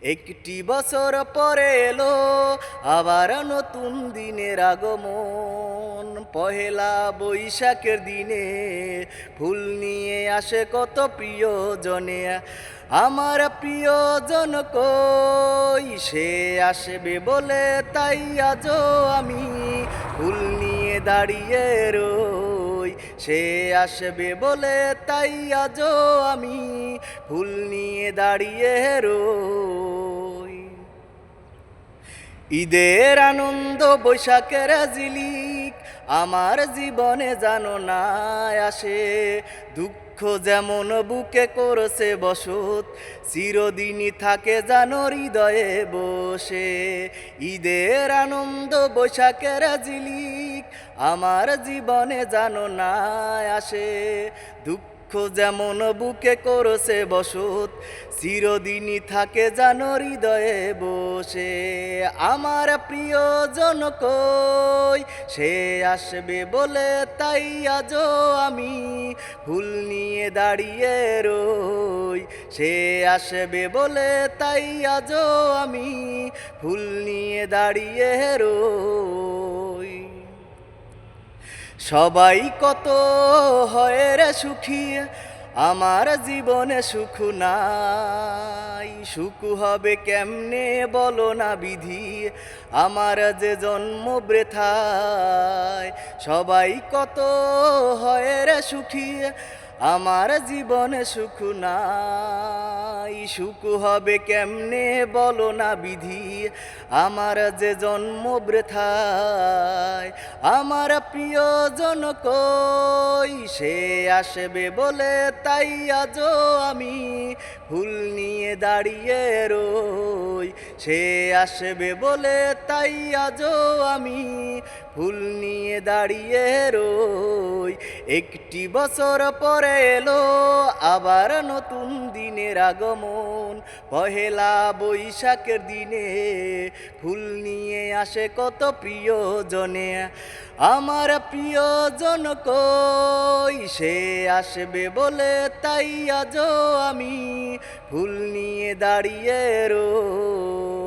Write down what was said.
একটি বছর পরে এলো আবার নতুন দিনের আগমন। পহেলা বৈশাখের দিনে ফুল নিয়ে আসে কত প্রিয়জনে। আমার প্রিয়জন কই, সে আসবে বলে তাই আজও আমি ফুল নিয়ে দাঁড়িয়ে রই। সে আসবে বলে তাই আজও আমি ফুল নিয়ে দাঁড়িয়ে রই। ঈদের আনন্দ বৈশাখের ঝিলিক আমার জীবনে জানো না আসে। দুঃখ যেমন বুকে করেছে বসত, চিরদিনই থাকে জানো হৃদয়ে বসে। ঈদের আনন্দ বৈশাখের ঝিলিক আমার জীবনে জানো না আসে। দুঃখ যেমন বুকে করেছে বসত, চিরদিনই থাকে জানো হৃদয়ে বসে। আমার প্রিয়জন কই, সে আসবে বলে তাই আজও আমি ফুল নিয়ে দাঁড়িয়ে রই। সে আসবে বলে তাই আজও আমি ফুল নিয়ে দাঁড়িয়ে রই। সবাই কত হয় রে সুখী, আমার জীবনে সুখ নাই। সুখ হবে কেমনে বলো না বিধি, আমার যে জন্ম বৃথায়। সবাই কত হয় রে সুখী, আমার জীবনে সুখ নাই। সুখ হবে কেমনে বলো না বিধি, আমার যে জন্ম বৃথায়। আমার প্রিয়জন কই, সে আসবে বলে তাই আজও আমি ফুল নিয়ে দাঁড়িয়ে রই। সে আসবে বলে তাই আজও আমি ফুল নিয়ে দাঁড়িয়ে রই। একটি বছর পরে এলো আবার নতুন দিনের আগমন। পহেলা বৈশাখের দিনে ফুল নিয়ে আসে কত প্রিয়জনে। আমার প্রিয়জন কই, সে আসবে বলে তাই আজও আমি ফুল নিয়ে দাঁড়িয়ে রই।